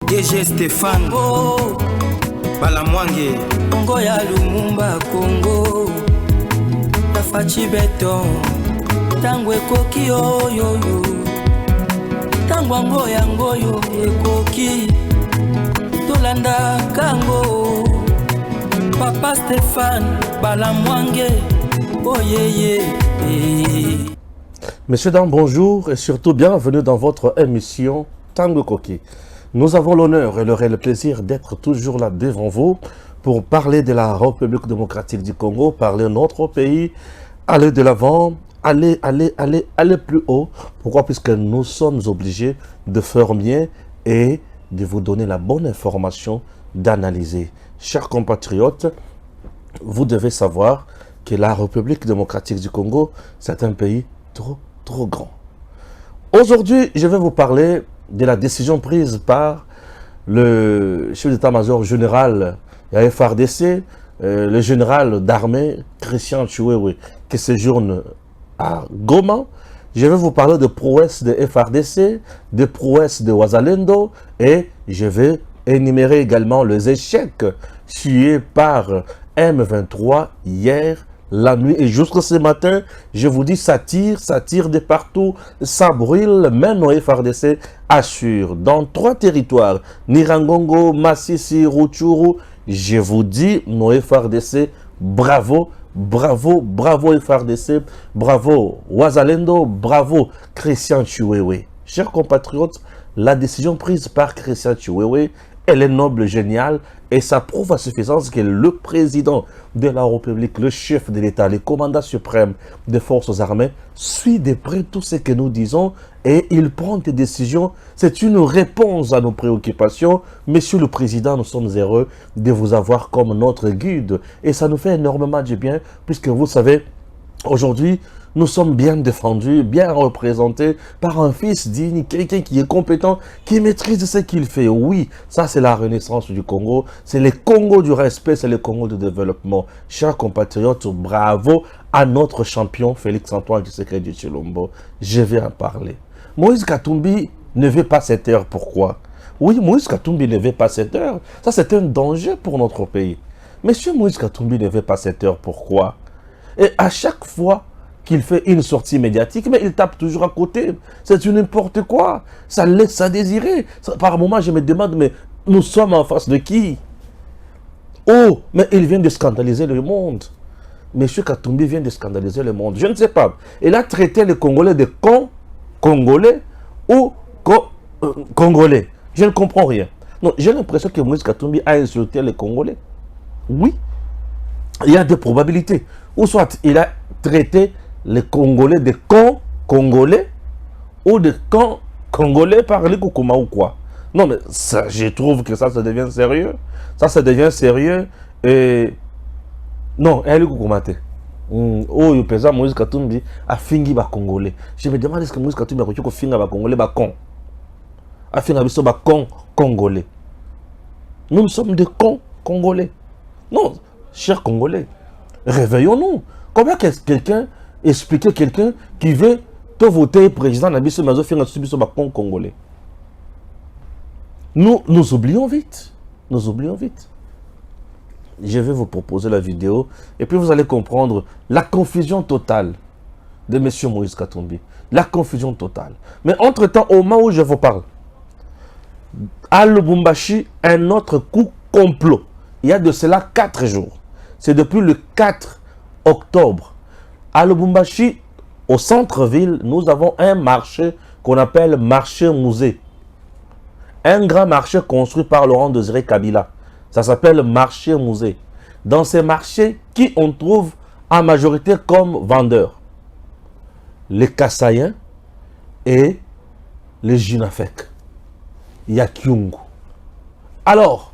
DG Stéphane Balamwange Congo ya Lumumba Congo Tafachi Beton Tango ekoki oyoyo Tango ango yango yo ekoki Tolanda kango Papa Stéphane Balamwange Oh yeah yeah. Messieurs, dames, bonjour et surtout bienvenue dans votre émission Tango Koki. Nous avons l'honneur et le réel plaisir d'être toujours là devant vous pour parler de la République démocratique du Congo, parler de notre pays, aller de l'avant, aller plus haut. Pourquoi? Puisque nous sommes obligés de faire mieux et de vous donner la bonne information, d'analyser. Chers compatriotes, vous devez savoir que la République démocratique du Congo, c'est un pays trop grand. Aujourd'hui, je vais vous parler de la décision prise par le chef d'état-major général de la FARDC, le général d'armée Christian Chiwewe, qui séjourne à Goma. Je vais vous parler de prouesses de FARDC, de prouesses de Wazalendo, et je vais énumérer également les échecs tués par M23 hier la nuit et jusqu'à ce matin. Je vous dis, ça tire de partout, ça brûle, même nos FARDC assure. Dans 3 territoires, Nirangongo, Massissi, Rutshuru, je vous dis, nos FARDC, bravo, bravo, bravo FARDC, bravo Wazalendo, bravo Christian Chiwewe. Chers compatriotes, la décision prise par Christian Chiwewe, elle est noble, géniale, et ça prouve à suffisance que le président de la République, le chef de l'État, le commandant suprême des forces armées, suit de près tout ce que nous disons et il prend des décisions. C'est une réponse à nos préoccupations. Monsieur le Président, nous sommes heureux de vous avoir comme notre guide et ça nous fait énormément du bien puisque vous savez, aujourd'hui, nous sommes bien défendus, bien représentés par un fils digne, quelqu'un qui est compétent, qui maîtrise ce qu'il fait. Oui, ça c'est la renaissance du Congo, c'est le Congo du respect, c'est le Congo du développement. Chers compatriotes, bravo à notre champion Félix-Antoine Tshisekedi Tshilombo. Je vais en parler. Moïse Katumbi ne veut pas cette heure, pourquoi? Oui, Moïse Katumbi ne veut pas cette heure. Ça c'est un danger pour notre pays. Monsieur Moïse Katumbi ne veut pas cette heure, pourquoi? Et à chaque fois qu'il fait une sortie médiatique, mais il tape toujours à côté. C'est du n'importe quoi. Ça laisse à désirer. Par moments, je me demande, mais nous sommes en face de qui? Oh, mais il vient de scandaliser le monde. Monsieur Katumbi vient de scandaliser le monde. Je ne sais pas. Il a traité les Congolais de Congolais ou Congolais. Je ne comprends rien. Non, j'ai l'impression que Moïse Katumbi a insulté les Congolais. Oui. Il y a des probabilités. Ou soit il a traité les Congolais de Congolais ou de Congolais par les Koukouma ou quoi. Non, mais ça, je trouve que ça devient sérieux. Ça devient sérieux. Et non, elle est Koukoumate. Oh, le président Moïse Katumbi a fini les Congolais. Je me demande est-ce que Moïse Katumbi a fini les Congolais, a fini les Congolais. Nous sommes des Congolais. Non, chers Congolais, réveillons-nous. Comment quelqu'un expliquer quelqu'un qui veut te voter président Nabiso Mazo faire un Congolais? Nous oublions vite. Nous oublions vite. Je vais vous proposer la vidéo et puis vous allez comprendre la confusion totale de M. Moïse Katumbi. La confusion totale. Mais entre-temps, au moment où je vous parle, à Lubumbashi, un autre coup complot. Il y a de cela 4 jours. C'est depuis le 4 octobre. À Lubumbashi, au centre-ville, nous avons un marché qu'on appelle marché musée. Un grand marché construit par Laurent Désiré Kabila. Ça s'appelle marché musée. Dans ces marchés, qui on trouve en majorité comme vendeurs? Les Kassaïens et les Junafek. Yakyungu. Alors,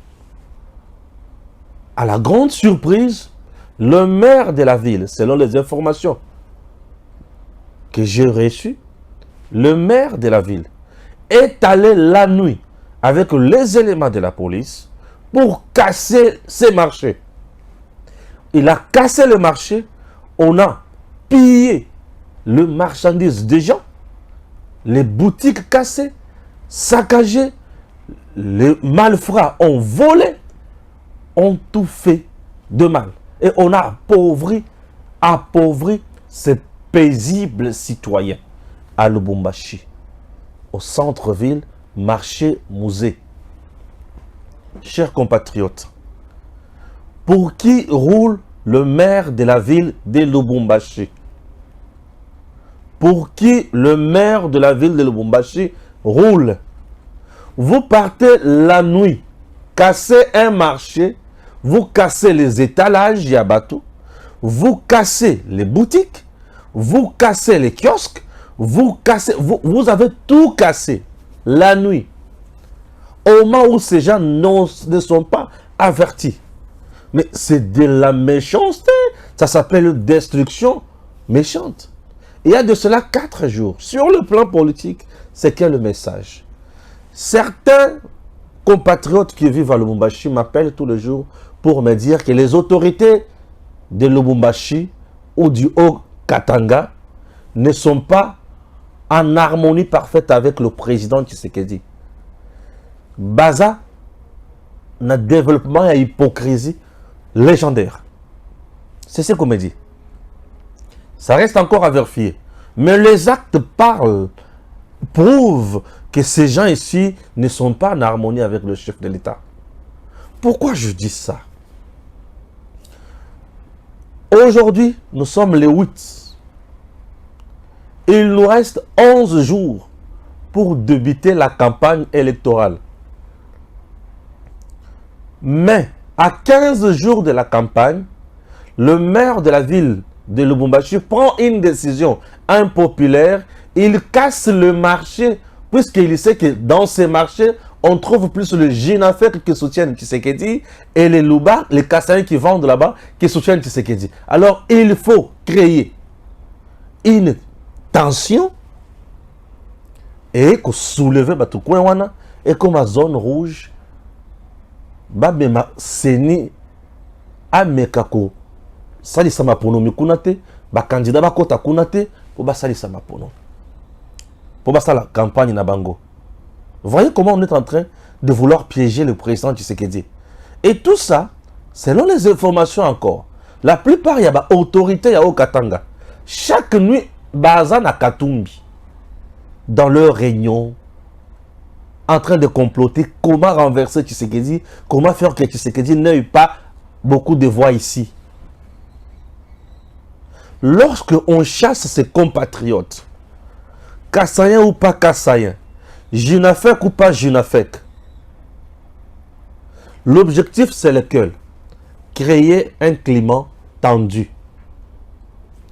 à la grande surprise, le maire de la ville, selon les informations que j'ai reçues, le maire de la ville est allé la nuit avec les éléments de la police pour casser ces marchés. Il a cassé le marché, on a pillé le marchandise des gens, les boutiques cassées, saccagées, les malfrats ont volé, ont tout fait de mal. Et on a appauvri ces paisibles citoyens à Lubumbashi, au centre-ville, marché musée. Chers compatriotes, pour qui roule le maire de la ville de Lubumbashi? Pour qui le maire de la ville de Lubumbashi roule? Vous partez la nuit, cassez un marché, vous cassez les étalages Yabatou, vous cassez les boutiques, vous cassez les kiosques, vous avez tout cassé la nuit. Au moment où ces gens ne sont pas avertis. Mais c'est de la méchanceté. Ça s'appelle destruction méchante. Il y a de cela 4 jours. Sur le plan politique, c'est quel le message? Certains compatriotes qui vivent à Lubumbashi m'appellent tous les jours pour me dire que les autorités de Lubumbashi ou du Haut-Katanga ne sont pas en harmonie parfaite avec le président Tshisekedi. Baza, un développement et hypocrisie légendaire. C'est ce qu'on me dit. Ça reste encore à vérifier. Mais les actes parlent, prouvent que ces gens ici ne sont pas en harmonie avec le chef de l'État. Pourquoi je dis ça? Aujourd'hui, nous sommes les 8. Il nous reste 11 jours pour débuter la campagne électorale. Mais à 15 jours de la campagne, le maire de la ville de Lubumbashi prend une décision impopulaire. Il casse le marché, puisqu'il sait que dans ces marchés, on trouve plus le Jinafek qui soutiennent Tshisekedi et les Luba, les Kassaïens qui vendent là-bas, qui soutiennent Tshisekedi. Alors, il faut créer une tension et soulever Batukouéwana et comme la zone rouge, Babema Seni Amekako. Sali sama pono mikunate, ba candidat ba kota kunate, pour ba sali sama pono. Pour ba la campagne na bango. Voyez comment on est en train de vouloir piéger le président Tshisekedi. Et tout ça, selon les informations encore, la plupart il y a ba autorité ya Okatanga. Chaque nuit, baza na Katumbi, dans leur réunion, en train de comploter comment renverser Tshisekedi, comment faire que Tshisekedi n'ait pas beaucoup de voix ici. Lorsque on chasse ses compatriotes, Kassaïens ou pas Kassaïens, Jinafek ou pas Jinafek, l'objectif c'est lequel? Créer un climat tendu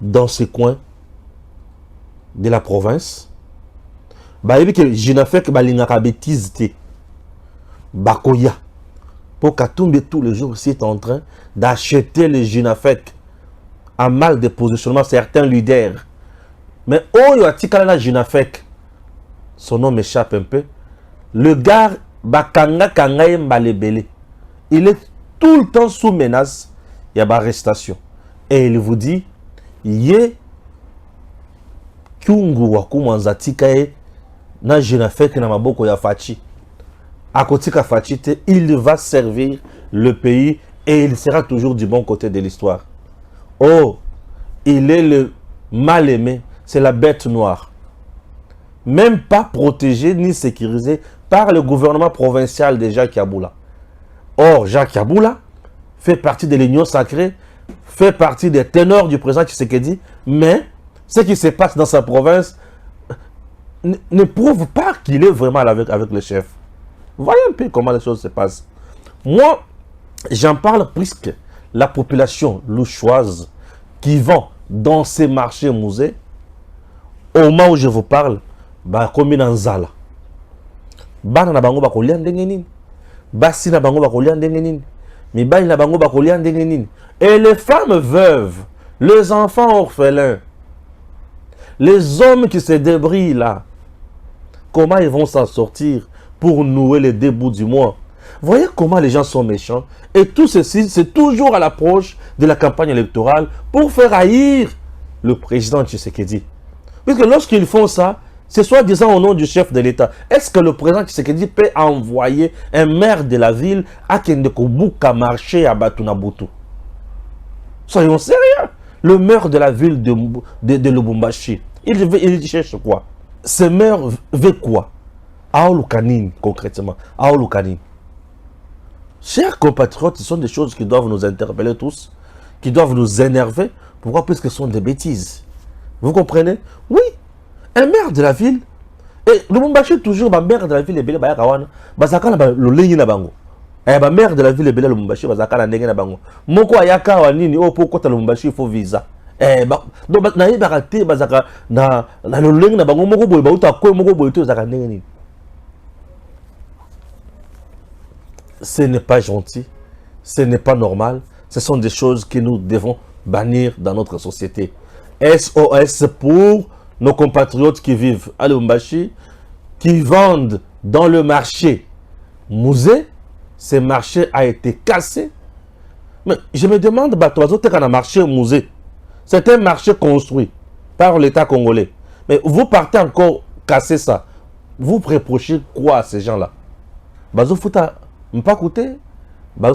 dans ces coins de la province. Bayebi que Jinafek balingaka bêtise te Bakoya pour Katumbi tous les jours aussi est en train d'acheter les Jinafek à mal de positionnement certains leaders. Mais Oyo Atikala Jinafek, son nom m'échappe un peu. Le gars Bakanga Kangaye Mbalebele, il est tout le temps sous menace. Il y a arrestation. Et il vous dit, Yé Kyungu Wakumanzatikaye na Jinafek na maboko ya Fachi. À côté de Fachi, il va servir le pays et il sera toujours du bon côté de l'histoire. Oh, il est le mal-aimé, c'est la bête noire. Même pas protégé ni sécurisé par le gouvernement provincial de Jacques Yaboula. Or, Jacques Yaboula fait partie de l'Union sacrée, fait partie des ténors du président Tshisekedi, mais ce qui se passe dans sa province ne prouve pas qu'il est vraiment avec le chef. Voyez un peu comment les choses se passent. Moi, j'en parle puisque la population louchoise qui vend dans ces marchés musées, au moment où je vous parle, bah comme dans Zala. Bana na bango ba kolia ndenge nini? Basi na bango ba kolia ndenge nini? Mibali na bango ba kolia ndenge nini? Et les femmes veuves, les enfants orphelins, les hommes qui se débrouillent là, comment ils vont s'en sortir pour nouer les débuts du mois? Voyez comment les gens sont méchants. Et tout ceci, c'est toujours à l'approche de la campagne électorale pour faire haïr le président Tshisekedi. Puisque lorsqu'ils font ça, C'est soi-disant au nom du chef de l'État. Est-ce que le président Tshisekedi peut envoyer un maire de la ville à Kendekobuka marcher à Batunabutu? Soyons sérieux. Le maire de la ville de Lubumbashi, il cherche quoi? Ce maire veut quoi? Aolukanine, concrètement. Aolukanine. Chers compatriotes, ce sont des choses qui doivent nous interpeller tous, qui doivent nous énerver. Pourquoi? Parce que ce sont des bêtises. Vous comprenez? Oui, un maire de la ville, et Lubumbashi toujours, le maire de la ville est belé, le ligne na bango. Le maire de la ville est belé, Lubumbashi, bazaka na bango. Moko ayaka wanini, oh, pour kota Lubumbashi, il faut visa. Donc, na yebakate, bazaka na le ligne na bango, moko boy, bauta ko, moko boy, to zaka nengeni. Ce n'est pas gentil, ce n'est pas normal. Ce sont des choses que nous devons bannir dans notre société. SOS pour nos compatriotes qui vivent à Lubumbashi, qui vendent dans le marché musée. Ce marché a été cassé. Mais je me demande, marché musée, c'est un marché construit par l'État congolais. Mais vous partez encore casser ça. Vous reprochez quoi à ces gens-là? Pas coûté,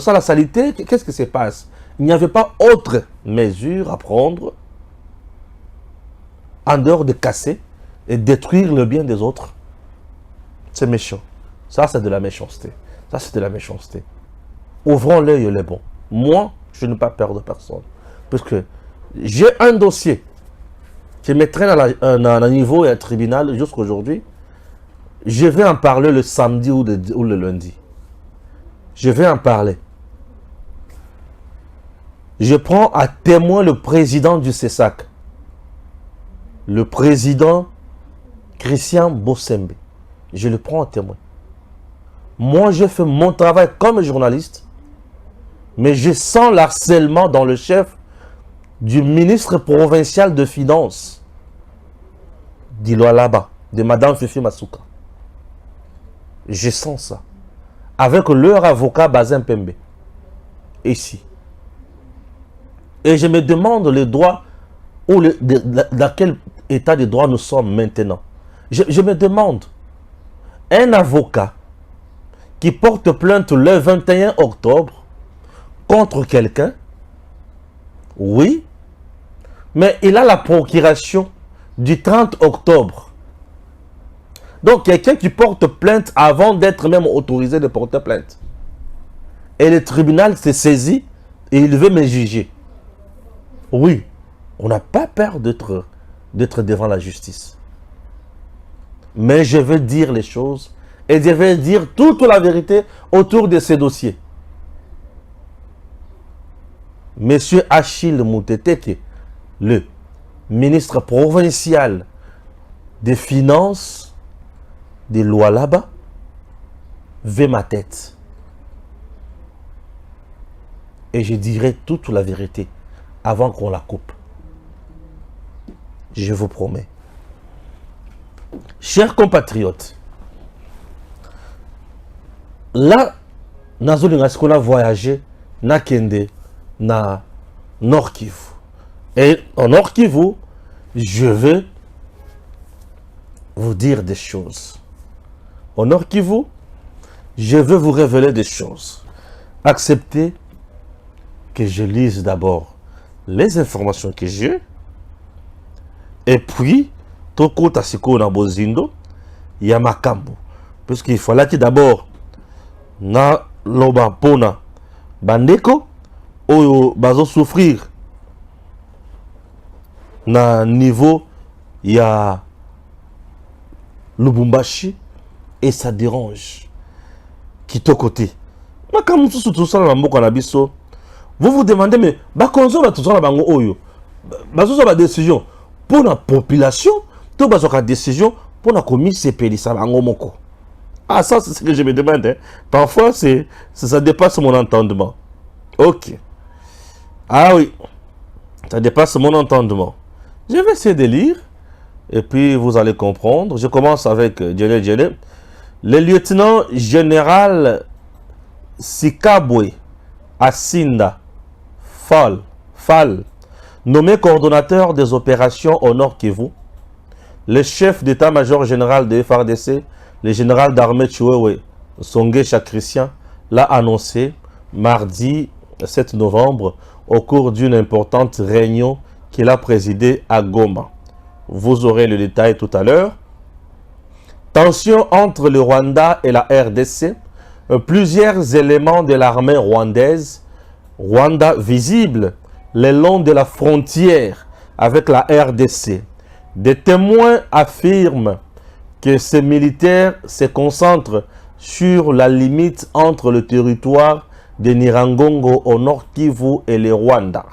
ça la saleté, qu'est-ce qui se passe? Il n'y avait pas autre mesure à prendre en dehors de casser et détruire le bien des autres. C'est méchant. Ça, c'est de la méchanceté. Ça, c'est de la méchanceté. Ouvrons l'œil les bons. Moi, je n'ai pas peur de personne. Parce que j'ai un dossier qui me traîne à un niveau et un tribunal jusqu'à aujourd'hui. Je vais en parler le samedi ou le lundi. Je vais en parler. Je prends à témoin le président du CESAC. Le président Christian Bossembe. Je le prends à témoin. Moi, je fais mon travail comme journaliste, mais je sens l'harcèlement dans le chef du ministre provincial de Finances, d'Iloalaba, de Madame Fifi Masuka. Je sens ça. Avec leur avocat Bazin Pembe. Ici. Et je me demande le droit, dans quel état de droit nous sommes maintenant. Je me demande, un avocat qui porte plainte le 21 octobre contre quelqu'un, oui, mais il a la procuration du 30 octobre. Donc, quelqu'un qui porte plainte avant d'être même autorisé de porter plainte. Et le tribunal s'est saisi et il veut me juger. Oui, on n'a pas peur d'être devant la justice. Mais je veux dire les choses et je vais dire toute la vérité autour de ces dossiers. Monsieur Achille Mouteteke, le ministre provincial des Finances des lois là-bas, veut ma tête. Et je dirai toute la vérité avant qu'on la coupe. Je vous promets. Chers compatriotes, là, nazolinga qu'on a voyagé, na kende, na Nord Kivu. Et en Nord Kivu, je veux vous dire des choses. Au Nord Kivu, je veux vous révéler des choses. Acceptez que je lise d'abord les informations que j'ai. Et puis, toko tasiko na bozindo, ya makambo. Parce qu'il fallait que d'abord, na loba pona bandeko, oyo bazo souffrir na niveau ya Lubumbashi. Et ça dérange. Kito côté. Vous vous demandez, mais bakonzo ba tout ça bango oyo. Bazo ba décision pour la population, to bazo ka décision pour la commission CPD ça bango moko. Ah ça c'est ce que je me demande. Hein. Parfois ça dépasse mon entendement. OK. Ah oui. Ça dépasse mon entendement. Je vais essayer de lire et puis vous allez comprendre. Je commence avec Djele. Le lieutenant général Sikabwe Asinda Fall, nommé coordonnateur des opérations au Nord Kivu, le chef d'état-major général de FARDC, le général d'armée Chiwewe Songesha Christian, l'a annoncé mardi 7 novembre au cours d'une importante réunion qu'il a présidée à Goma. Vous aurez le détail tout à l'heure. Tension entre le Rwanda et la RDC. Plusieurs éléments de l'armée rwandaise, Rwanda visible le long de la frontière avec la RDC. Des témoins affirment que ces militaires se concentrent sur la limite entre le territoire de Nyiragongo au nord Kivu et le Rwanda.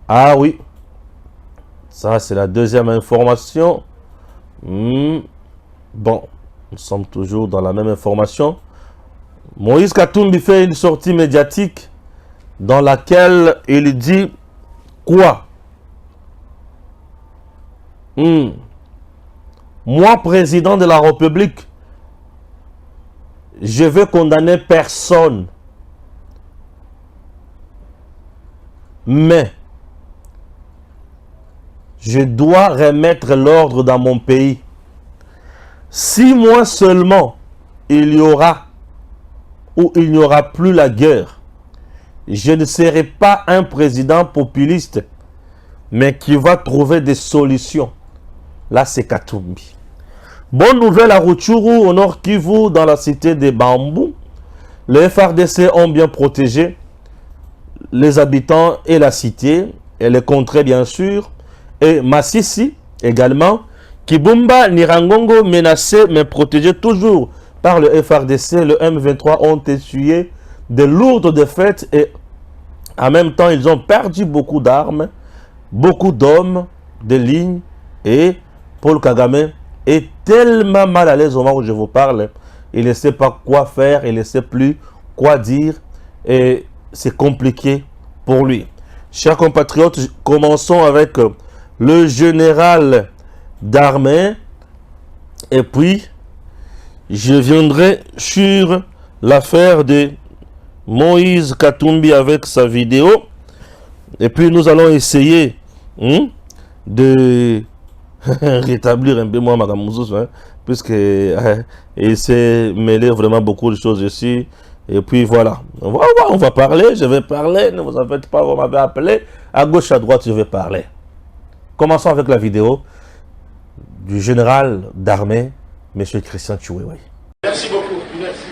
Ah oui, ça c'est la deuxième information. Bon, nous sommes toujours dans la même information. Moïse Katumbi fait une sortie médiatique dans laquelle il dit quoi? Moi, président de la République, je veux condamner personne. Mais je dois remettre l'ordre dans mon pays. 6 mois seulement, il y aura ou il n'y aura plus la guerre. Je ne serai pas un président populiste, mais qui va trouver des solutions. Là, c'est Katumbi. Bonne nouvelle à Rutshuru, au nord Kivu, dans la cité de Bambou. Les FARDC ont bien protégé les habitants et la cité, et les contrées bien sûr, et Massissi également. Kibumba, Nyiragongo menacé mais protégé toujours par le FARDC, le M23 ont essuyé de lourdes défaites et en même temps ils ont perdu beaucoup d'armes, beaucoup d'hommes, de lignes, et Paul Kagame est tellement mal à l'aise au moment où je vous parle, il ne sait pas quoi faire, il ne sait plus quoi dire et c'est compliqué pour lui. Chers compatriotes, commençons avec le général d'armée et puis je viendrai sur l'affaire de Moïse Katumbi avec sa vidéo. Et puis nous allons essayer de rétablir un peu moins Madame Mouzous, puisque il s'est mêlé vraiment beaucoup de choses ici. Et puis voilà, on va parler, je vais parler, ne vous en faites pas, vous m'avez appelé. À gauche, à droite, je vais parler. Commençons avec la vidéo du général d'armée, M. Christian Chiwewe. Merci beaucoup. Merci.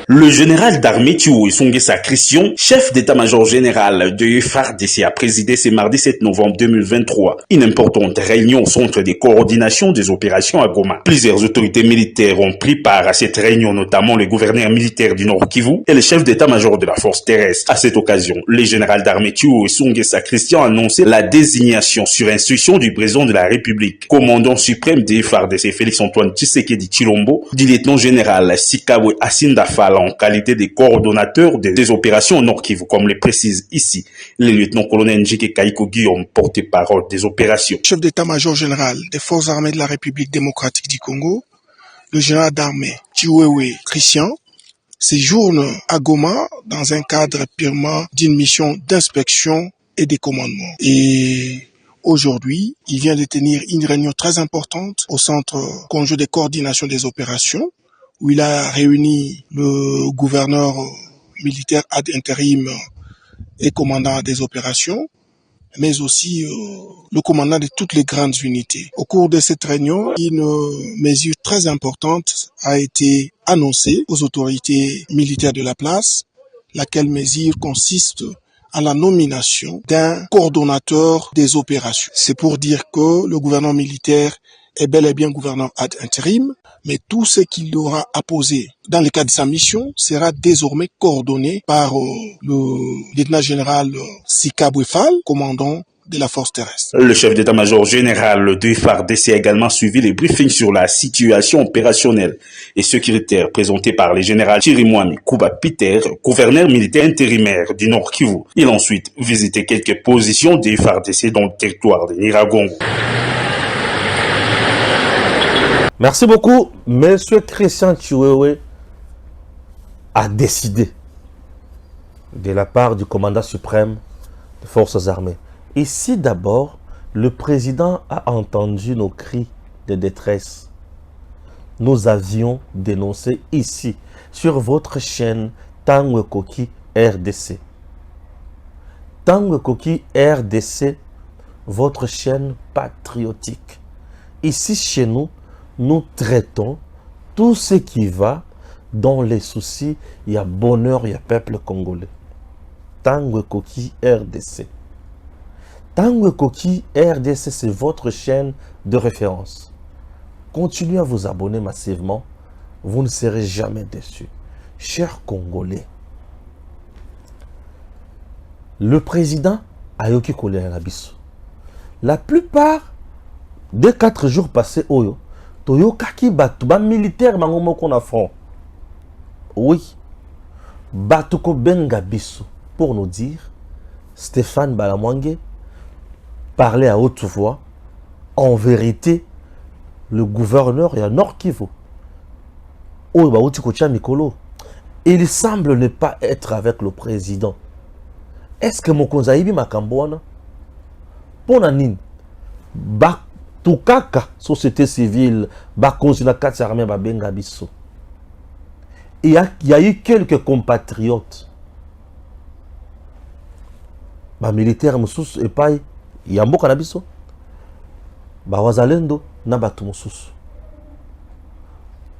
Le général d'armée Chiwewe Songesha Christian, chef d'état-major général de FARDC, a présidé ce mardi 7 novembre 2023 une importante réunion au centre de coordination des opérations à Goma. Plusieurs autorités militaires ont pris part à cette réunion, notamment le gouverneur militaire du Nord Kivu et le chef d'état-major de la force terrestre. À cette occasion, le général d'armée Chiwewe Songesha Christian a annoncé la désignation sur instruction du président de la République, commandant suprême des FARDC Félix-Antoine Tshisekedi Tshilombo, du lieutenant général Sikabwe Asindafala en qualité de coordonnateur des opérations au Nord Kivu, comme le précise ici le lieutenant-colonel Njike Kaiko Guillaume, porte-parole des opérations. Chef d'état-major général des forces armées de la République démocratique du Congo, le général d'armée Chiwewe Christian séjourne à Goma dans un cadre purement d'une mission d'inspection et de commandement. Et aujourd'hui, il vient de tenir une réunion très importante au centre conjoint de coordination des opérations, où il a réuni le gouverneur militaire ad intérim et commandant des opérations, mais aussi le commandant de toutes les grandes unités. Au cours de cette réunion, une mesure très importante a été annoncée aux autorités militaires de la place, laquelle mesure consiste à la nomination d'un coordonnateur des opérations. C'est pour dire que le gouvernement militaire est bel et bien gouverneur ad intérim, mais tout ce qu'il aura à poser dans le cadre de sa mission sera désormais coordonné par le lieutenant général Sikabwe Fall, commandant de la force terrestre. Le chef d'état-major général de FARDC a également suivi les briefings sur la situation opérationnelle et sécuritaire présentés par le général Chirimwami Kuba Peter, gouverneur militaire intérimaire du Nord Kivu. Il a ensuite visité quelques positions des FARDC dans le territoire de Nyiragongo. Merci beaucoup. Monsieur Christian Chiwewe a décidé de la part du commandant suprême des forces armées. Ici d'abord, Le président a entendu nos cris de détresse. Nous avions dénoncé ici, sur votre chaîne Tango Koki RDC. Tango Koki RDC, votre chaîne patriotique. Ici, chez nous, nous traitons tout ce qui va dans les soucis. Il y a bonheur, il y a peuple congolais. Tango Koki RDC. Tango Koki RDC, c'est votre chaîne de référence. Continuez à vous abonner massivement. Vous ne serez jamais déçus. Chers Congolais, le président Ayoki Kolia Nabiso. La plupart des 4 jours passés, Oyo, Toyo Kaki Batuba militaire Mangomoko na front. Oui, Batuko Bengabiso, pour nous dire, Stéphane Balamwange parlait à haute voix. En vérité, le gouverneur est à Nord Kivu. Il semble ne pas être avec le président. Est-ce que Mokonzaïbi Makambouana, pour Nanine, Tukaka, société civile, Bakonzina Katsarame Babenga Bisso. Il y a eu quelques compatriotes. Militaires Moussous et Paï, Yambo Kanabiso. Wazalendo, Nabatu Moussous.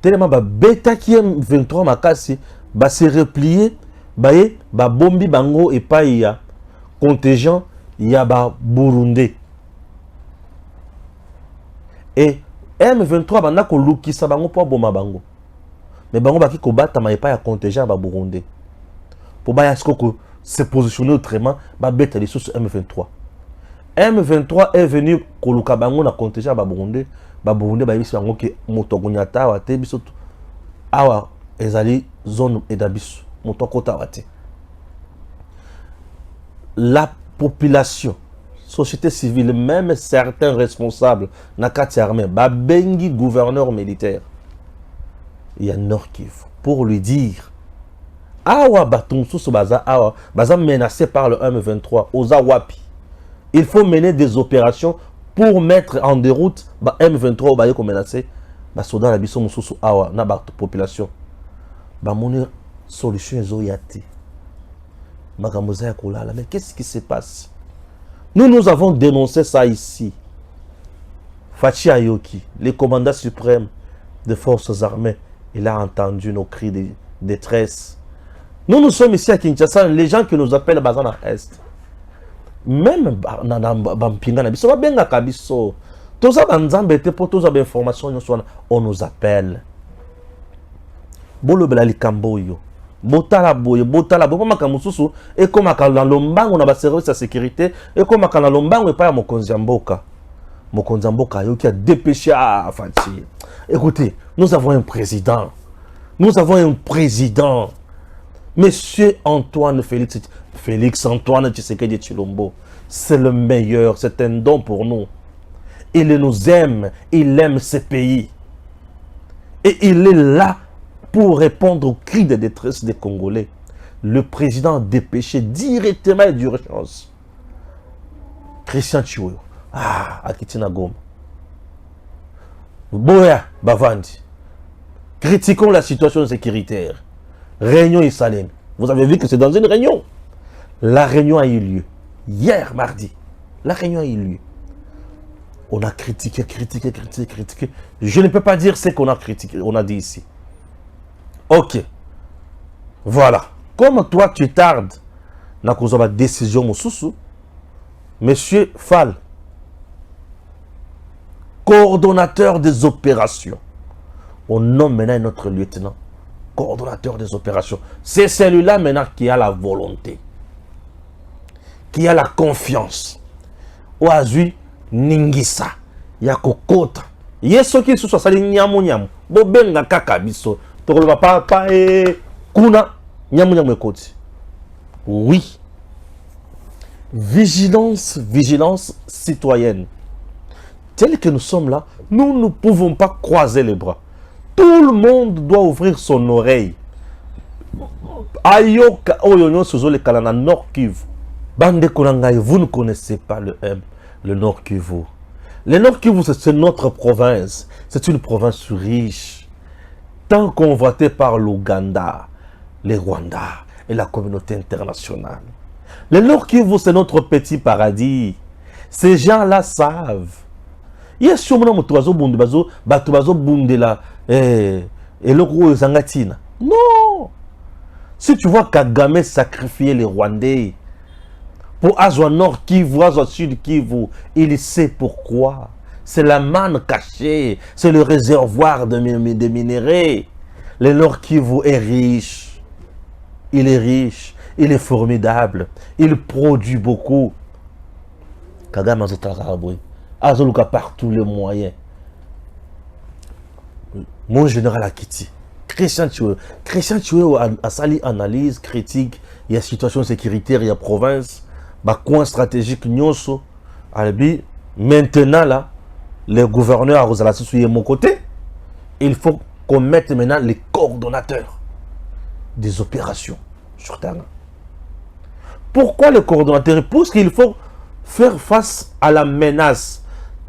Tellement bêta qui est 23 makasi, se replier, bombi bango et pas y a contingent, y a Burundi. Et M23 banda ko lukisa bango po boma bango. Mais bango baki ko bata ma pas ya contingent Burundi. Pour ba yasko ko se positionner autrement, bêta les sous M23. M23 est venu koluka bango na contingent Burundi. Burundi ba yebisi bango ke motogonyata wa te biso awa ezali zone edabiso motokota wa te. La population, société civile, même certains responsables na kati armée, bengi gouverneur militaire, il y a Nord Kivu pour lui dire awa batumsusu baza menacé par le M23 oza wapi. Il faut mener des opérations pour mettre en déroute M23 baye ko menacé ba soda la biso mususu awa na ba population ba moni solution ezo yati makamoza ya kolala. Mais qu'est-ce qui se passe? Nous avons dénoncé ça ici. Fachi Ayoki, le commandant suprême des forces armées, il a entendu nos cris de détresse. Nous sommes ici à Kinshasa, les gens qui nous appellent Bazana Est. Même on nous appelle. Bolo belali kamboyo. Botala boye, botala boye, makamususu, et comme à l'ombango, on a service de sécurité, et comme à l'ombango, et pas à Mokonzamboka. Mokonzamboka, qui a dépêché à Fanti. Écoutez, nous avons un président. Nous avons un président. Monsieur Antoine Félix Antoine Tshisekedi Tshilombo, c'est le meilleur, c'est un don pour nous. Il nous aime, il aime ce pays. Et il est là pour répondre aux cris de détresse des Congolais. Le président a dépêché directement et d'urgence Christian Chiouyo, à Kitina Goma. Boya Bavandi. Critiquons la situation sécuritaire. Réunion Isalem. Vous avez vu que c'est dans une réunion. La réunion a eu lieu. Hier, mardi. La réunion a eu lieu. On a critiqué. Je ne peux pas dire ce qu'on a critiqué. On a dit ici. Ok. Voilà. Comme toi, tu tardes dans la décision, Moussoussou, Monsieur Fall, coordonnateur des opérations, on nomme maintenant notre lieutenant coordonnateur des opérations. C'est celui-là maintenant qui a la volonté, qui a la confiance. Oazui Ningisa, Yakokota. Yeso qui sous sali nyamu nyamu. Bobenga kaka biso. Tokolo papa e kuna nyamu nyamu ekoti. Oui. Vigilance citoyenne. Tel que nous sommes là, nous ne pouvons pas croiser les bras. Tout le monde doit ouvrir son oreille. Ayoka Oyonyo Sozo le Kalana Nord Kivu. Bande Konangaï, vous ne connaissez pas le le Nord Kivu. Le Nord Kivu, c'est notre province. C'est une province riche, tant convoitée par l'Ouganda, les Rwandais et la communauté internationale. Le Nord Kivu, c'est notre petit paradis. Ces gens-là savent. Il y a sûrement un oiseau bundela et le gros zangatina. Non! Si tu vois Kagame sacrifier les Rwandais pour Azwa Nord Kivu, Azwa Sud Kivu, il sait pourquoi. C'est la manne cachée, c'est le réservoir de minéraux. Le Nord Kivu est riche. Il est riche, il est formidable, il produit beaucoup. Kagame Azoluka par tous les moyens. Mon général Akiti, Christian Tchoué a sali analyse critique, il y a situation sécuritaire, il y a province, coin stratégique nyonso. Albi, maintenant là, les gouverneurs à Rosalassi sont mon côté. Il faut qu'on mette maintenant les coordonnateurs des opérations sur terrain. Pourquoi les coordonnateurs? Parce qu'il faut faire face à la menace.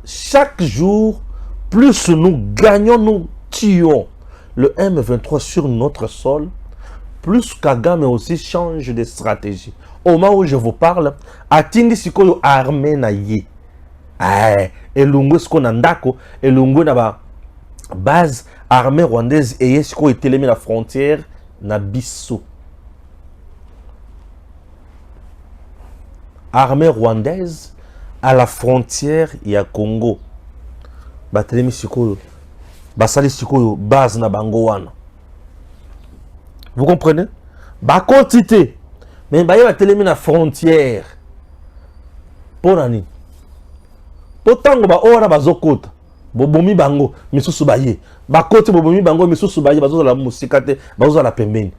Chaque jour, plus nous gagnons, nous tuons le M23 sur notre sol, plus Kagame aussi change de stratégie. Au moment où je vous parle, Atindi Sikoyo armée na ye. Et l'ungo siko nandako, et l'ungo na ba base armée rwandaise et yesiko etelemi la frontière na biso. Armée rwandaise à la frontière ya Congo. Batelemi sikoyo. Basali sikoyo base na bango wana. Vous comprenez? Ba quantité. Mais ba batelemi na frontière. Ponani. Potango ba ora bazokota. Bobomi bango misusu baye. Ba kote bobomi bango misusu baye bazo la musika te, bazo la pembeni.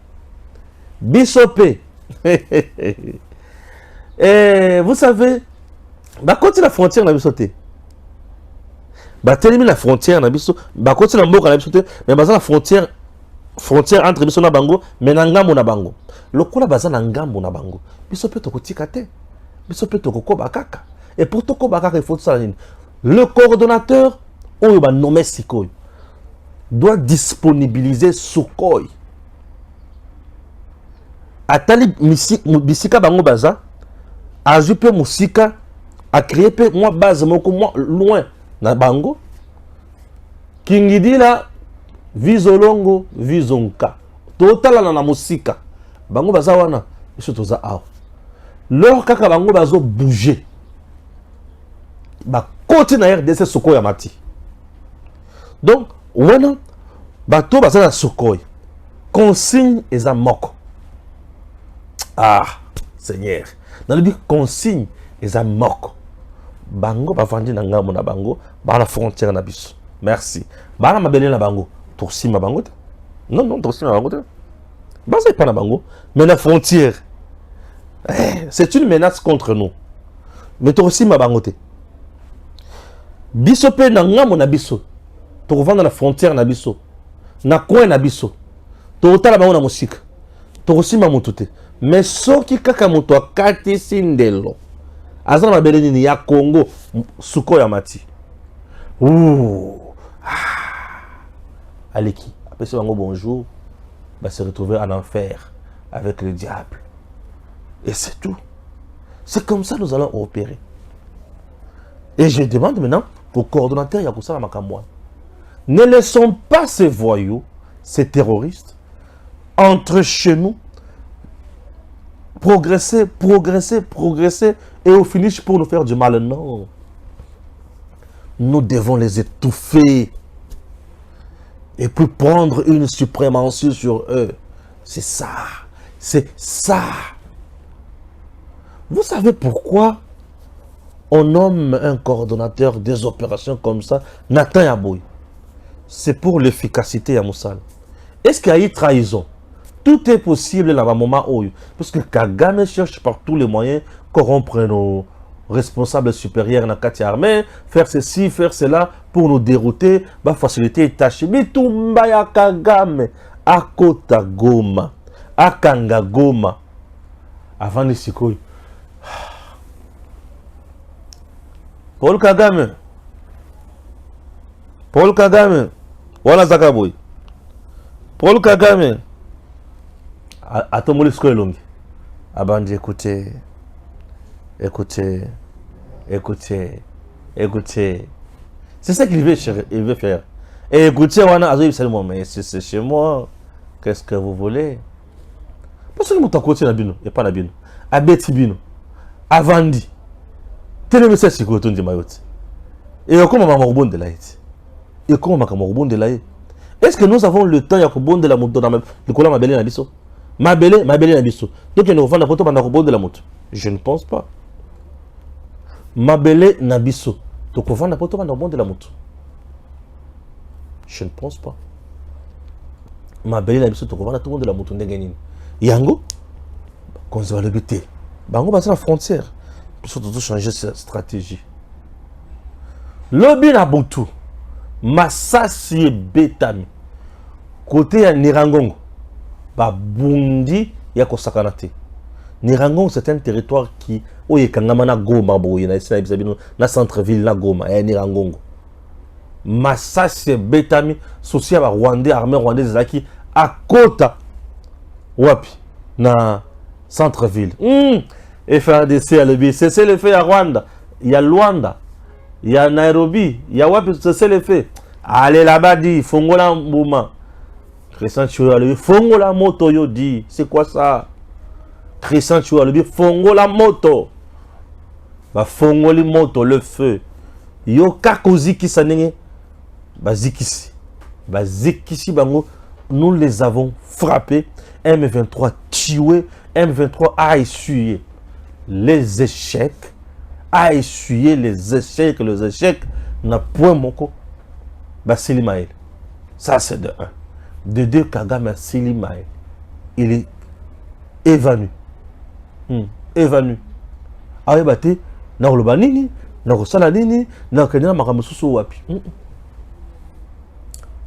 Bisope. Et vous savez, bah quand la frontière n'a pas sauté, bah tellement la frontière n'a pas sauté, bah quand la mort n'a pas sauté, mais bah la frontière entre biso na bango, mais nangambo na bango. Le coup la baza nangambo na bango, biso peut te kotikate, biso peut te koko bakaka. Et pour te koko bakaka il faut ça le coordonnateur ou bah nommé Sikoy doit disponibiliser Sukhoi. Atali bisika bango baza. Ajupe musika a créé pe moi base moko moi loin na bango kingidi la vizolongo vizonka totala na musika bango baza wana iso toza aw lor kaka bango bazo bouger ba côté na RDC Sukhoi ya mati donc wana bato baza na Sukhoi consigne eza moko. Ah Seigneur, dans le but consigne les amok bango ba vandi na ngambo na bango ba la frontière na biso. Merci bana mabele na bango torsima bango te. Non torsima bango te ba c'est pas na bango mais la frontière c'est une menace contre nous mais torsima bango te biso pe na ngambo na biso to vendre la frontière na biso na coin na biso to tala bango na musika torsima mutu te. Mais soki kaka moto akati sindelo azana mabele nini ya Congo Sukhoi ya mati. Aleki après ce bango bonjour va se retrouver en enfer avec le diable et c'est tout. C'est comme ça que nous allons opérer. Et je demande maintenant au coordonnateur Yakoussala Makamwa, ne laissons pas ces voyous, ces terroristes entrer chez nous, progresser et au finish pour nous faire du mal. Non. Nous devons les étouffer et puis prendre une suprématie sur eux. C'est ça. C'est ça. Vous savez pourquoi on nomme un coordonnateur des opérations comme ça, Nathan Yaboui? C'est pour l'efficacité à Moussal. Est-ce qu'il y a eu trahison? Tout est possible là-bas, moment où, parce que Kagame cherche par tous les moyens corrompre nos responsables supérieurs dans la carte armée, faire ceci, faire cela pour nous dérouter, faciliter les tâches. Bitumba ya Kagame, Akota Goma, Akanga Goma, avant les Sikoy. Paul Kagame. Paul Kagame. Wana Zakaboy. Paul Kagame. Atomoli Skoelongi. Abandi, écoutez. Écoutez. Écoutez. Écoutez. C'est ça qu'il veut faire. Et écoutez, Wana Azoï Salmo, mais c'est chez moi. Qu'est-ce que vous voulez? Parce que nous t'as côté Nabino, et pas Nabino. Abeti Bino. Avandi. Télé message c'est quoi ton Mayotte. Et comment maman au bon de la été. Et comment maman au bon de la. Est-ce que nous avons le temps ya ko bon de la moto dans le cola mabele na biso? Mabele na biso. Donc nous vend la photo bana ko bon de la moto. Je ne pense pas. Mabele na biso. To ko vend la photo bana ko bon de la moto. Je ne pense pas. Mabele na biso to ko vend la tout de la moto ndenge nini. Yango quand ça va le buter. Bango ba la frontière. Pour surtout changer cette stratégie. Lobby na Boutou. Massassi Betami. Côté ya Nirangongo. Ba Bundi ya Kosakanate. Nirangongo c'est un territoire qui oye kangamana Goma boye na esa bisabino na centre-ville na Goma ya Nirangongo. Massassi Betami socia ba Rwandais armée rwandaise zaki à Kota. Wapi na centre-ville. FARDC à l'EB, c'est le fait à Rwanda, il y a Luanda, il y a Nairobi, il y a Wapi, c'est le fait. Allez là-bas, dit, Fongola Mbouma. Christian Choué à l'EB, Fongola Moto, yo dit, c'est quoi ça? Christian Choué à l'EB, Fongola Moto. Bah, Fongoli Moto, le feu. Yo Kakozi qui s'anenge, bah, Zikisi. Bah, Zikisi, bango, nous les avons frappés. M23 tué, M23 a essuyé les échecs, les échecs n'a point moko. Bassili Maël. Ça c'est de 1. De 2, Kagame Sili Maël. Il est évanu. Évanu. Awe bate, na oloba nini, na kosala nini, na kenena makambo susu wapi.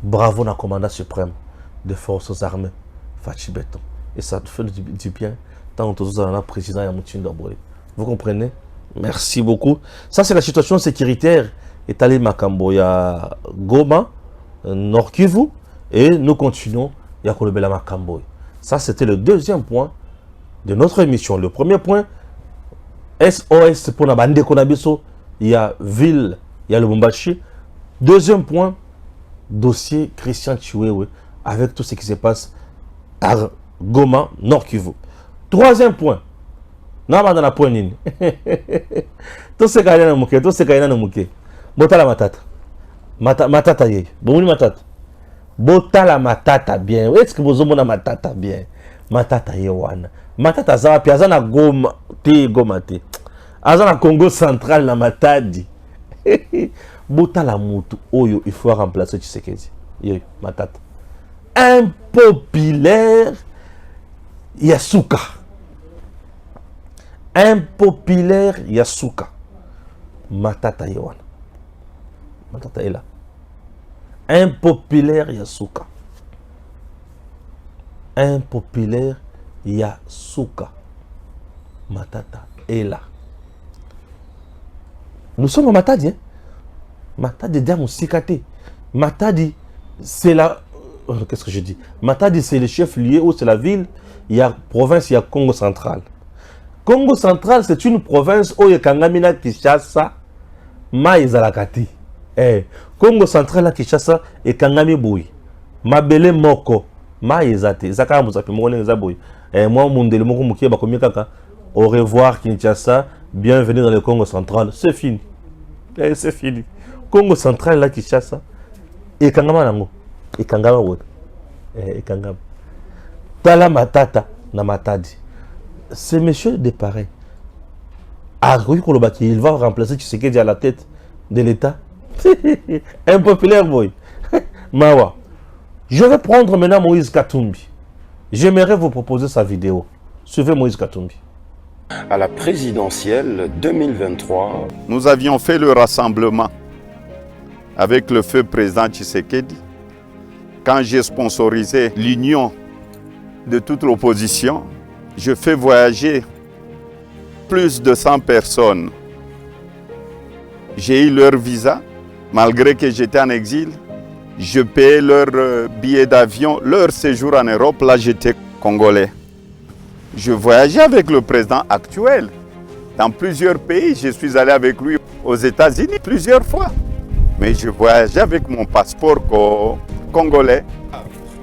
Bravo na commandant suprême des forces armées. Fachi Beton. Et ça te fait du bien tant que tu es président Yamoutine Doboy. Vous comprenez? Merci beaucoup. Ça, c'est la situation sécuritaire étalée Makambo. Il y a Goma, Nord Kivu, et nous continuons. Il y a Kolobela Makambo. Ça, c'était le deuxième point de notre émission. Le premier point, SOS pour la bande Konabiso. Il y a Ville, il y a le Lubumbashi. Deuxième point, dossier Christian Chiwewe, avec tout ce qui se passe à Goma, Nord Kivu. Troisième point. Nama dans la point nini. Tout ce qu'il y a dans mouké, tout ce qu'il y a dans mouké. Botala matata. Matata yé. Bouni matata. Botala matata bien. Est-ce que vous avez matata bien? Matata yé wana. Matata zawa pi azana Goma te. Azana Congo central na Matadi. Botala mutu oyo il faut remplacer Tshisekedi. Yo matata. Impopulaire Yasuka. Impopulaire Yasuka. Matata Yohan. Matata est là. Impopulaire Yasuka. Impopulaire Yasuka. Matata est là. Nous sommes à Matadi. Hein? Matadi est dans Sikate. Matadi, c'est la... Qu'est-ce que je dis? Matadi, c'est le chef-lieu où c'est la ville. Il y a province, il y a Congo central. Congo central, c'est une province où il y a Kangamina, Kinshasa, Maïzalakati. Congo central, là, Kinshasa, et Kangami Boui. Mabele Moko, Maïzate. Zaka Mouzapi, Mouane Zaboui. Moi, Mundele Moko Mouké, Bakomi Kaka. Au revoir, Kinshasa. Bienvenue dans le Congo central. C'est fini. C'est fini. Congo central, là, Kinshasa. Et Kangama Nango. Et Kangama Wood. Et Kangama. Tala Matata na Matadi. C'est monsieur de pareil. Il va remplacer Tshisekedi à la tête de l'État. Impopulaire, boy. Mawa. Je vais prendre maintenant Moïse Katumbi. J'aimerais vous proposer sa vidéo. Suivez Moïse Katumbi. À la présidentielle 2023, nous avions fait le rassemblement avec le feu président Tshisekedi. Quand j'ai sponsorisé l'union de toute l'opposition, je fais voyager plus de 100 personnes J'ai eu leur visa, malgré que j'étais en exil. Je payais leur billet d'avion, leur séjour en Europe. Là, j'étais congolais. Je voyageais avec le président actuel dans plusieurs pays. Je suis allé avec lui aux États-Unis plusieurs fois. Mais je voyageais avec mon passeport congolais.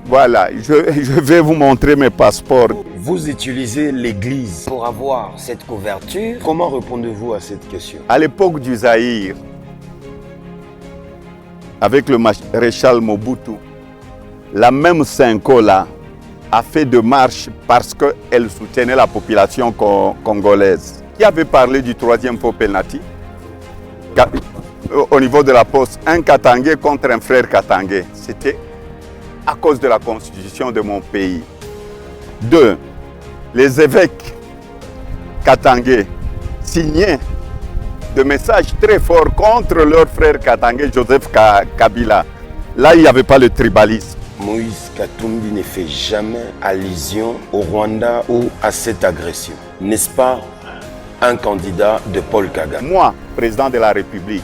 Voilà, je vais vous montrer mes passeports. Vous utilisez l'église pour avoir cette couverture. Comment répondez-vous à cette question? À l'époque du Zaïre, avec le maréchal Mobutu, la même Senko-là a fait de marche parce qu'elle soutenait la population congolaise. Qui avait parlé du troisième faux penalty? Au niveau de la poste, un Katangé contre un frère Katangé. C'était à cause de la constitution de mon pays. 2. Les évêques Katangé signaient des messages très forts contre leur frère Katangé, Joseph Kabila. Là, il n'y avait pas le tribalisme. Moïse Katumbi ne fait jamais allusion au Rwanda ou à cette agression. N'est-ce pas un candidat de Paul Kagame? Moi, président de la République,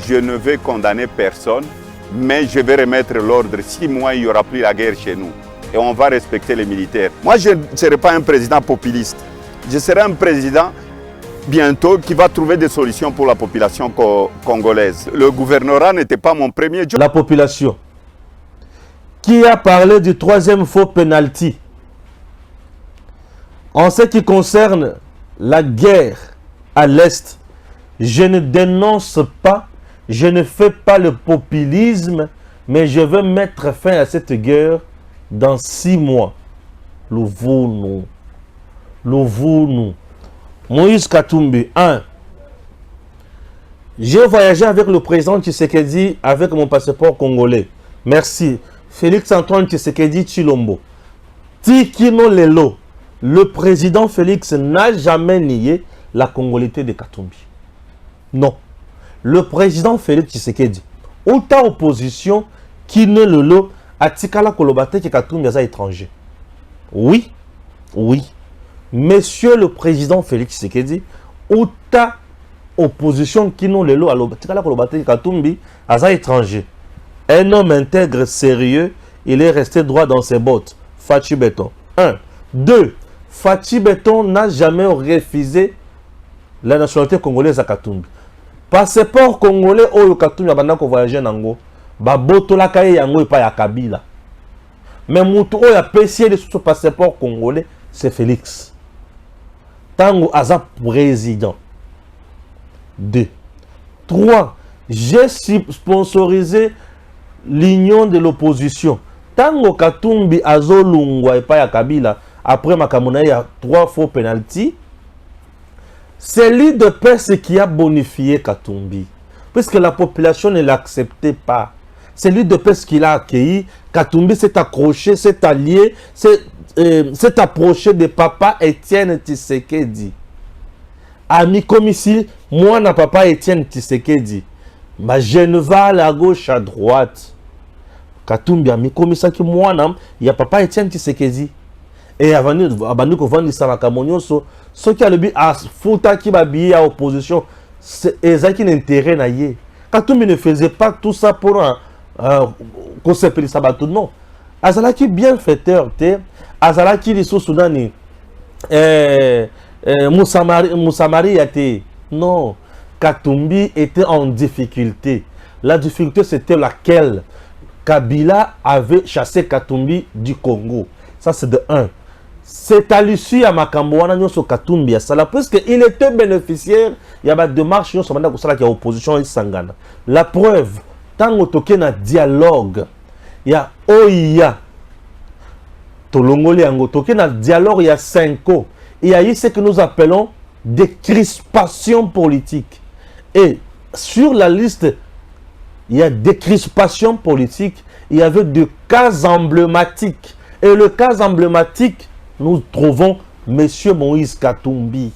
je ne vais condamner personne, mais je vais remettre l'ordre. 6 mois, il n'y aura plus la guerre chez nous. Et on va respecter les militaires. Moi, je ne serai pas un président populiste. Je serai un président bientôt qui va trouver des solutions pour la population congolaise. Le gouvernorat n'était pas mon premier job. La population. Qui a parlé du troisième faux penalty? En ce qui concerne la guerre à l'Est, je ne dénonce pas, je ne fais pas le populisme, mais je veux mettre fin à cette guerre dans 6 mois. Louvou-nous. Louvou-nous. Moïse Katumbi, 1. J'ai voyagé avec le président Tshisekedi avec mon passeport congolais. Merci. Félix Antoine Tshisekedi Tshilombo. Tikino Lelo. Le président Félix n'a jamais nié la congolité de Katumbi. Non. Le président Félix Tshisekedi, autant opposition qui ne le lot, a tikala kolobate que Katumbi est étranger. Oui, oui. Monsieur le président Félix Tshisekedi, autant opposition qui ne le lot, a tikala kolobate que Katumbi est étranger. Un homme intègre, sérieux, il est resté droit dans ses bottes. Fachi Beton. 1. 2. Fachi Beton n'a jamais refusé la nationalité congolaise à Katumbi. Passeport congolais au Katumbi a bandako voyager nango. Ba boto la kaye yango et pas ya Kabila. Mais moutou o ya pesier de ce passeport congolais, c'est Félix. Tango aza président. 2. 3. J'ai sponsorisé l'union de l'opposition. Tango Katumbi azolungwa et pas ya Kabila. Après Makamona, il y a 3 faux penalty. C'est lui de Perse qui a bonifié Katumbi. Puisque la population ne l'acceptait pas. C'est lui de Perse qui l'a accueilli. Katumbi s'est accroché, s'est allié, s'est approché de papa Étienne Tshisekedi. Ami comme ici, moi, na papa Étienne Tshisekedi. Ma Genevale à gauche, à droite. Katumbi ami comme ça, moi, il y a papa Étienne Tshisekedi. Et avant de vendre ça à Kamonyoso, ce qui a le but à foutre qui va billet à opposition, c'est exact qui n'intérêt n'a yé. Katumbi ne faisait pas tout ça pour un concept de sabato, non. Azalaki bienfaiteur, Azalaki les sous-soudani, Moussamari a été. Non. Katumbi était en difficulté. La difficulté c'était laquelle? Kabila avait chassé Katumbi du Congo. Ça c'est de 1. C'est à l'issue à Makamboana Nyoso Katumbi à Sala, puisqu'il était bénéficiaire, il y a des démarches qui a opposition et Sangana. La preuve, tant que tu as un dialogue, il y a OIA, Tolongoli Ango, tu as un dialogue, il y a 5 ans. Il y a eu ce que nous appelons des crispations politiques. Et sur la liste, il y a des crispations politiques, il y avait des cas emblématiques. Et le cas emblématique, nous trouvons M. Moïse Katumbi.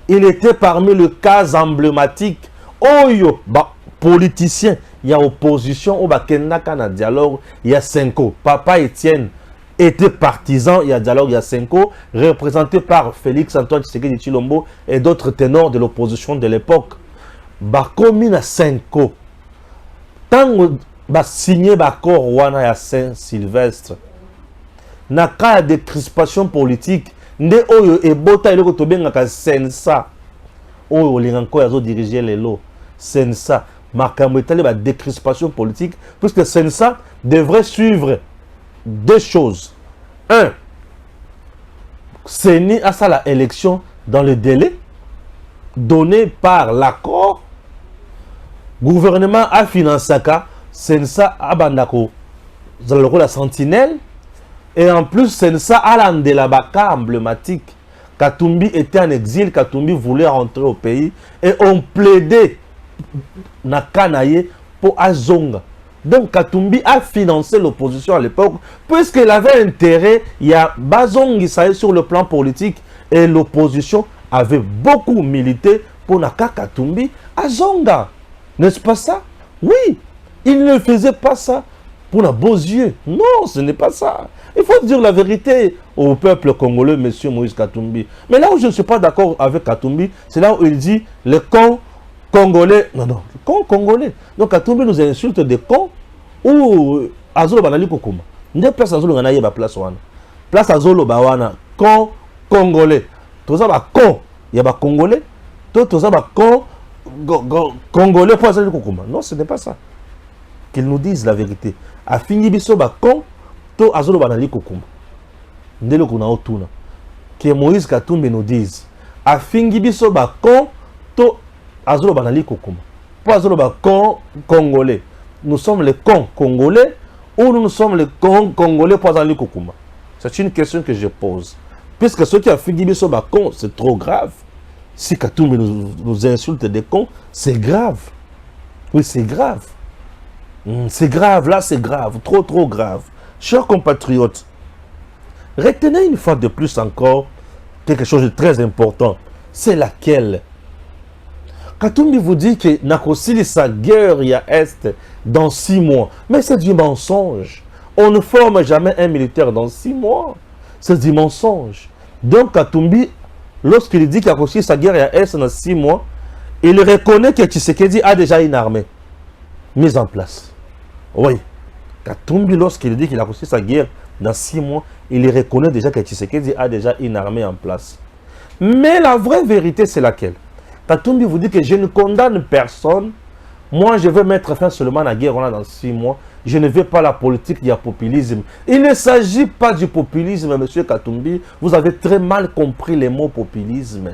Il était parmi les cas emblématiques. Oyo, politicien, il y a opposition, il dialogue, il y a 5 ans. Papa Étienne était partisan, il y a dialogue, il y a 5 ans, représenté par Félix Antoine Tshisekedi Tshilombo et d'autres ténors de l'opposition de l'époque. bakomi na 5 ans. Tango ba signé l'accord wana ya Saint-Sylvestre. Na cas de crispation politique, nde oyo ebota eloko tobengaka sensa. Oyo linganko yazo diriger lelo. Sensa. Makambo etali ba décrispation politique, puisque sensa devrait suivre deux choses. Un, Seni a ça la élection dans le délai donné par l'accord. Gouvernement a financé ça, Sensa a bandako, la sentinelle. Et en plus, Sensa a l'andé la baka emblématique. Katumbi était en exil, Katumbi voulait rentrer au pays. Et on plaidait na Kanaye pour Azonga. Donc Katumbi a financé l'opposition à l'époque, puisqu'il avait intérêt, il y a Bazongi sur le plan politique, et l'opposition avait beaucoup milité pour Naka Katumbi à Zonga. N'est-ce pas ça? Oui, il ne faisait pas ça pour nos beaux yeux. Non, ce n'est pas ça. Il faut dire la vérité au peuple congolais, monsieur Moïse Katumbi. Mais là où je ne suis pas d'accord avec Katumbi, c'est là où il dit les cons congolais. Non, non, les cons congolais. Donc Katumbi nous insulte des cons ou Azolo Banali Kokuma. N'est place Azolo Ganaye ba place wana. Place Azolo Bawana. Con congolais. Tout ça ba con. Il y a ba congolais. Tout ça ba con congolais pour Azolo Kokuma. Non, ce n'est pas ça. Qu'ils nous disent la vérité. A fini biso ba con. To Azolo Banali Kokuma. Ndelo kuna otuna. Que Moïse Katumbi nous dise. A fini biso ba con. To Azolo Banali Kokuma. Pour Azolo ba con congolais. Nous sommes les cons congolais ou nous sommes les cons congolais pour Azali Kokuma? C'est une question que je pose. Puisque ceux qui ont fini biso ba con, c'est trop grave. Si Katumbi nous insulte des cons, c'est grave. Oui, c'est grave. C'est grave, là c'est grave, trop grave. Chers compatriotes, retenez une fois de plus encore quelque chose de très important. C'est laquelle? Katumbi vous dit que Nakosili sa guerre ya Est dans 6 mois. Mais c'est du mensonge. On ne forme jamais un militaire dans 6 mois. C'est du mensonge. Donc Katumbi, lorsqu'il dit qu'il a Nakosili sa guerre ya Est dans 6 mois, il reconnaît que Tshisekedi a déjà une armée mise en place. Oui. Katumbi, lorsqu'il dit qu'il a Nakosili sa guerre dans 6 mois, il reconnaît déjà que Tshisekedi a déjà une armée en place. Mais la vraie vérité, c'est laquelle? Katumbi vous dit que je ne condamne personne. Moi, je veux mettre fin seulement à la guerre dans 6 mois. Je ne veux pas la politique du populisme. Il ne s'agit pas du populisme, monsieur Katumbi. Vous avez très mal compris les mots populisme.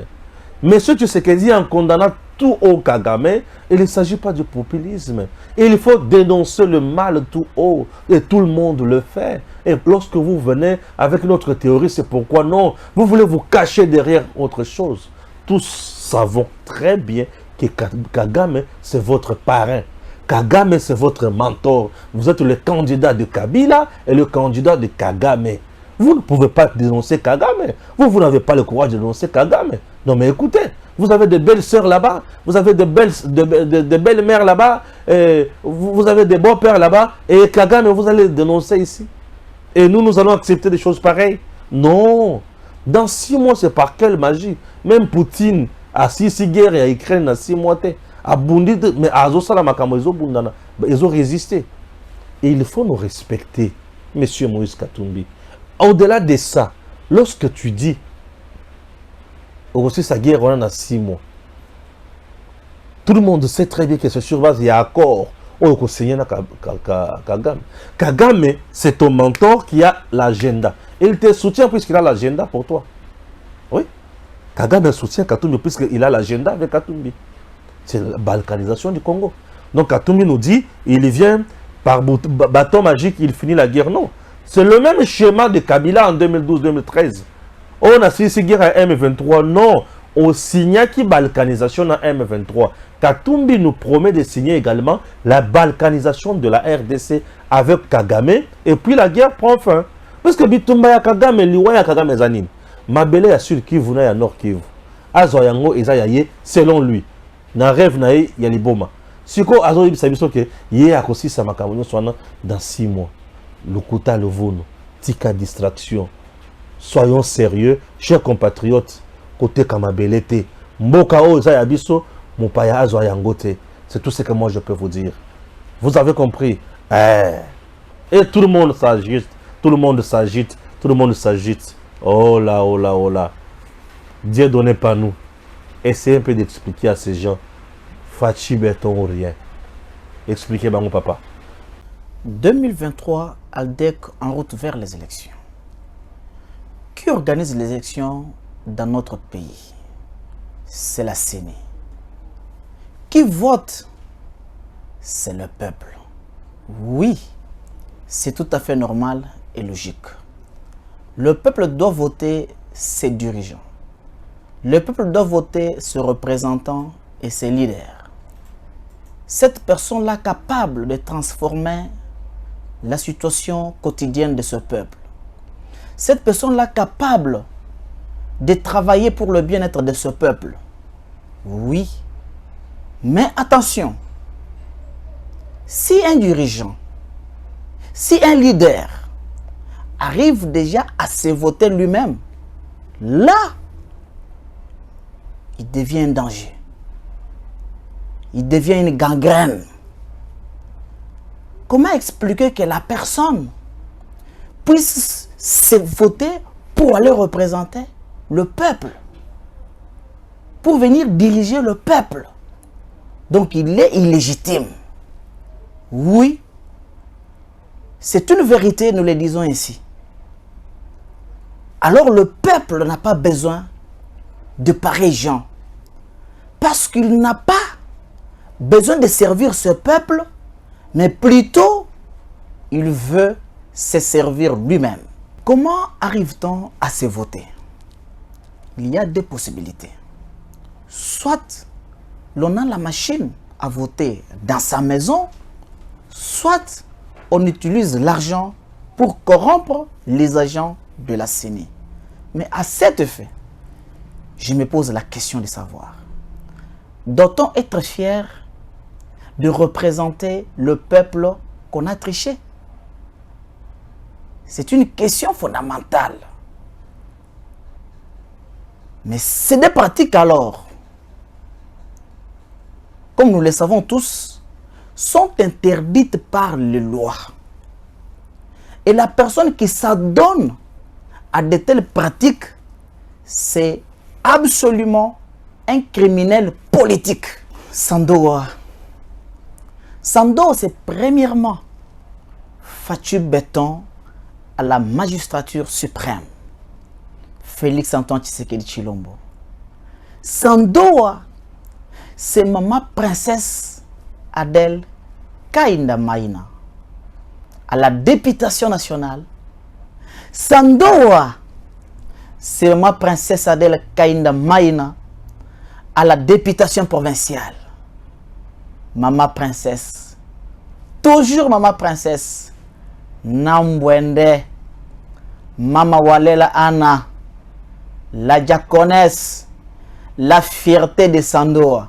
Monsieur Tshisekedi, en condamnant tout haut Kagame, il ne s'agit pas du populisme. Il faut dénoncer le mal tout haut. Et tout le monde le fait. Et lorsque vous venez avec notre théorie, c'est pourquoi non. Vous voulez vous cacher derrière autre chose. Tous savons très bien que Kagame, c'est votre parrain. Kagame, c'est votre mentor. Vous êtes le candidat de Kabila et le candidat de Kagame. Vous ne pouvez pas dénoncer Kagame. Vous n'avez pas le courage de dénoncer Kagame. Non mais écoutez, vous avez de belles sœurs là-bas, vous avez de belles mères là-bas, vous avez des beaux pères là-bas, et Kagame, vous allez le dénoncer ici. Et nous allons accepter des choses pareilles. Non. Dans 6 mois, c'est par quelle magie? Même Poutine a 6 guerres et a Ukraine dans 6 mois. A Bundi, mais à ils ont résisté. Et il faut nous respecter, monsieur Moïse Katumbi. Au-delà de ça, lorsque tu dis aussi sa guerre on a 6 mois, tout le monde sait très bien que c'est sur base, il y a accord. Kagame. Kagame, c'est ton mentor qui a l'agenda. Il te soutient puisqu'il a l'agenda pour toi. Oui. Kagame soutient Katumbi puisqu'il a l'agenda avec Katumbi. C'est la balkanisation du Congo. Donc Katumbi nous dit, il vient par bâton magique, il finit la guerre. Non. C'est le même schéma de Kabila en 2012-2013. On a signé guerre à M23. Non. On signe qui balkanisation à M23. Katumbi nous promet de signer également la balkanisation de la RDC avec Kagame. Et puis la guerre prend fin. Parce que Bitumba ya Kagame, Liwa ya Kagame Zanin. Mabele ya Sud Kivu na ya Nord Kivu. Azo yango eza ya ye selon lui. Na rêve na ye ya liboma. Siko azo yibisa biso ke ye akosisa makambo nyonso dans 6 mois. Lokuta Lovono. Tika distraction. Soyons sérieux, chers compatriotes. Côté Kamabelete. Mboka o eza ya biso. Moupaya Azwa Yangote. C'est tout ce que moi je peux vous dire. Vous avez compris? Et tout le monde s'agite, tout le monde s'agite, tout le monde s'agite. Oh là, oh là, oh là. Dieu donnez pas nous. Essayez un peu d'expliquer à ces gens. Fachi béton ou rien. Expliquez mon papa. 2023, Aldec en route vers les élections. Qui organise les élections dans notre pays? C'est la CENI. Qui vote? C'est le peuple. Oui, c'est tout à fait normal et logique. Le peuple doit voter ses dirigeants. Le peuple doit voter ses représentants et ses leaders. Cette personne-là capable de transformer la situation quotidienne de ce peuple. Cette personne-là capable de travailler pour le bien-être de ce peuple. Oui. Mais attention, si un dirigeant, si un leader arrive déjà à se voter lui-même, là, il devient un danger. Il devient une gangrène. Comment expliquer que la personne puisse se voter pour aller représenter le peuple, pour venir diriger le peuple? Donc il est illégitime. Oui, c'est une vérité, nous le disons ainsi. Alors le peuple n'a pas besoin de pareils gens, parce qu'il n'a pas besoin de servir ce peuple, mais plutôt il veut se servir lui-même. Comment arrive-t-on à se voter? Il y a deux possibilités. Soit l'on a la machine à voter dans sa maison, soit on utilise l'argent pour corrompre les agents de la CENI. Mais à cet effet, je me pose la question de savoir, doit-on être fier de représenter le peuple qu'on a triché? C'est une question fondamentale. Mais ces deux pratiques alors, comme nous le savons tous, sont interdites par les lois. Et la personne qui s'adonne à de telles pratiques, c'est absolument un criminel politique. Sandoa. Sandoa, c'est premièrement Fachi béton à la magistrature suprême. Félix Antoine Tshisekedi Tshilombo. Sandoa, c'est maman princesse Adèle Kainda Maïna à la députation nationale. Sandoa, c'est maman princesse Adèle Kainda Maïna à la députation provinciale. Maman princesse, toujours maman princesse, Nambwende, Mama Walela Anna, la diaconesse, la fierté de Sandoa.